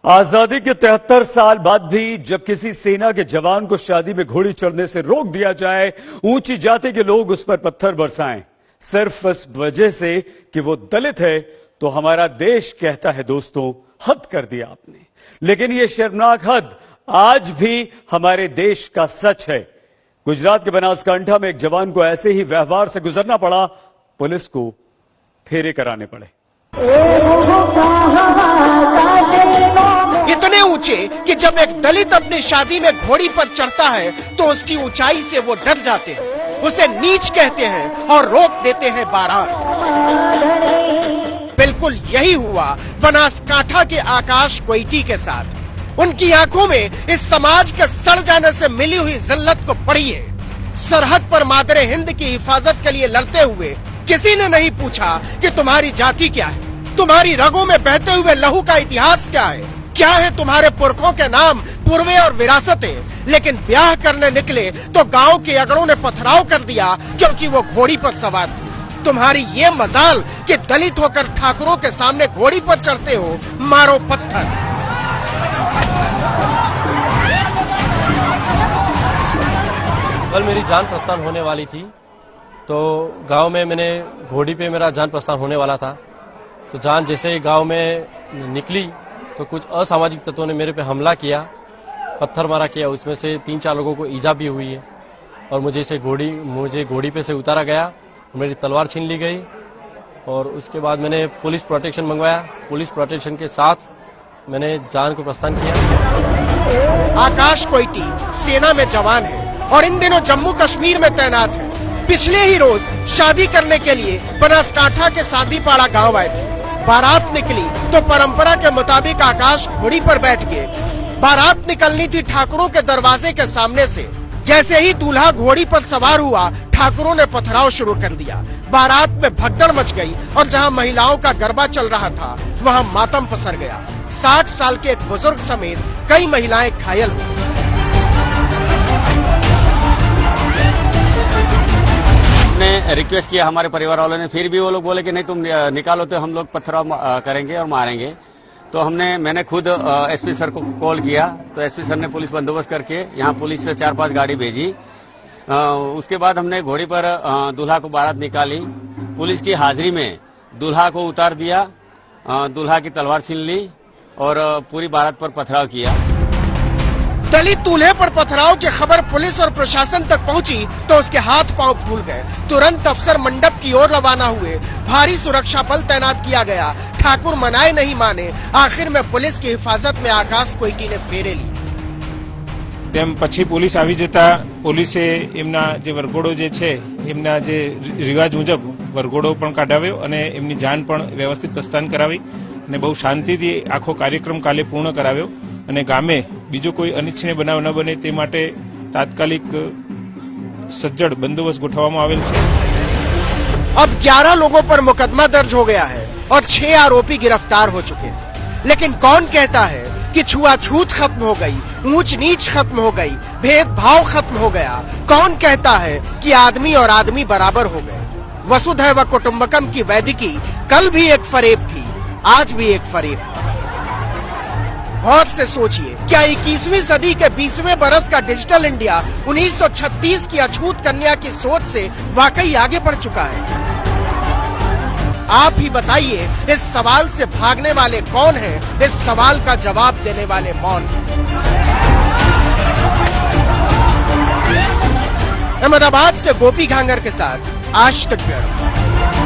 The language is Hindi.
आजादी के 73 साल बाद भी जब किसी सेना के जवान को शादी में घोड़ी चढ़ने से रोक दिया जाए, ऊंची जाति के लोग उस पर पत्थर बरसाएं, सिर्फ इस वजह से कि वो दलित है, तो हमारा देश कहता है दोस्तों, हद कर दिया आपने। लेकिन ये शर्मनाक हद आज भी हमारे देश का सच है। गुजरात के बनासकांठा में एक जवान को ऐसे ही व्यवहार से गुजरना पड़ा, पुलिस को फेरे कराने पड़े। इतने ऊंचे कि जब एक दलित अपनी शादी में घोड़ी पर चढ़ता है तो उसकी ऊंचाई से वो डर जाते हैं, उसे नीच कहते हैं और रोक देते हैं बारात। बिल्कुल यही हुआ बनासकांठा के आकाश कोइटी के साथ। उनकी आंखों में इस समाज के सड़ जाने से मिली हुई जिल्लत को पढ़िए। सरहद पर मादरे हिंद की हिफाजत के लिए लड़ते हुए किसी ने नहीं पूछा कि तुम्हारी जाति क्या है, तुम्हारी रगों में बहते हुए लहू का इतिहास क्या है, क्या है तुम्हारे पुरखों के नाम, पूर्वे और विरासतें। लेकिन ब्याह करने निकले तो गांव के अगड़ों ने पथराव कर दिया क्योंकि वो घोड़ी पर सवार थी। तुम्हारी ये मजाल कि दलित होकर ठाकुरों के सामने घोड़ी पर चढ़ते हो, मारो पत्थर। कल मेरी जान प्रस्थान होने वाली थी, तो गांव में मैंने घोड़ी पे मेरा जान प्रस्थान होने वाला था। तो जान जैसे ही गांव में निकली तो कुछ असामाजिक तत्वों ने मेरे पे हमला किया, पत्थर मारा किया। उसमें से 3-4 लोगों को ईजा भी हुई है और मुझे घोड़ी पे से उतारा गया, मेरी तलवार छीन ली गई और उसके बाद मैंने पुलिस प्रोटेक्शन मंगवाया। पुलिस प्रोटेक्शन के साथ मैंने जान को प्रस्थान किया। आकाश कोइटी सेना में जवान है और इन दिनों जम्मू कश्मीर में तैनात है। पिछले ही रोज शादी करने के लिए बनासकांठा के सांदीपाड़ा गांव आए थे। बारात निकली तो परंपरा के मुताबिक आकाश घोड़ी पर बैठ गए। बारात निकलनी थी ठाकुरों के दरवाजे के सामने से। जैसे ही दूल्हा घोड़ी पर सवार हुआ, ठाकुरों ने पथराव शुरू कर दिया। बारात में भगदड़ मच गई और जहां महिलाओं का गरबा चल रहा था, वहां मातम पसर गया। 60 साल के एक बुजुर्ग समेत कई महिलाएं घायल हुई। ने रिक्वेस्ट किया हमारे परिवार वालों ने, फिर भी वो लोग बोले कि नहीं तुम निकालो तो हम लोग पत्थराव करेंगे और मारेंगे। तो मैंने खुद एसपी सर को कॉल किया, तो एसपी सर ने पुलिस बंदोबस्त करके यहाँ पुलिस से 4-5 गाड़ी भेजी। उसके बाद हमने घोड़ी पर दूल्हा को बारात निकाली। पुलिस की हाजिरी में दूल्हा को उतार दिया, दूल्हा की तलवार छीन ली और पूरी बारात पर पथराव किया। दलित दूल्हे पर पथराव की खबर पुलिस और प्रशासन तक पहुंची तो उसके हाथ पांव फूल गए। तुरंत अफसर मंडप की ओर रवाना हुए। भारी सुरक्षा बल तैनात किया गया। ठाकुर मनाए नहीं माने। आखिर में पुलिस की हिफाजत में आकाश कोइटी ने फेरे ली। તેમ પછી પોલીસ આવી જતા પોલીસે એમના જે વરઘોડો જે છે એમના જે રિવાજ મુજબ વરઘોડો પણ કાઢાવ્યો અને એમની જાન પણ વ્યવસ્થિત પ્રસ્થાન કરાવી અને બહુ શાંતિથી આખો કાર્યક્રમ કાલે પૂર્ણ કરાવ્યો અને ગામે બીજો કોઈ અનિચ્છનીય બનાવ ન બને તે માટે તાત્કાલિક સજ્જડ બંદોબસ્ત ગોઠવવામાં આવેલ છે। अब 11 लोगों पर मुकदमा दर्ज हो गया है और 6 आरोपी गिरफ्तार हो चुके हैं। लेकिन कौन कहता है कि छुआछूत खत्म हो गई, ऊंच नीच खत्म हो गई, भेदभाव खत्म हो गया? कौन कहता है कि आदमी और आदमी बराबर हो गए? वसुधैव कुटुंबकम की वैदिकी कल भी एक फरेब थी, आज भी एक फरेब। गौर से सोचिए, क्या 21वीं सदी के 20वें बरस का डिजिटल इंडिया 1936 की अछूत कन्या की सोच से वाकई आगे बढ़ चुका है? आप ही बताइए, इस सवाल से भागने वाले कौन हैं? इस सवाल का जवाब देने वाले मौन। अहमदाबाद से गोपी घांगर के साथ आज तक।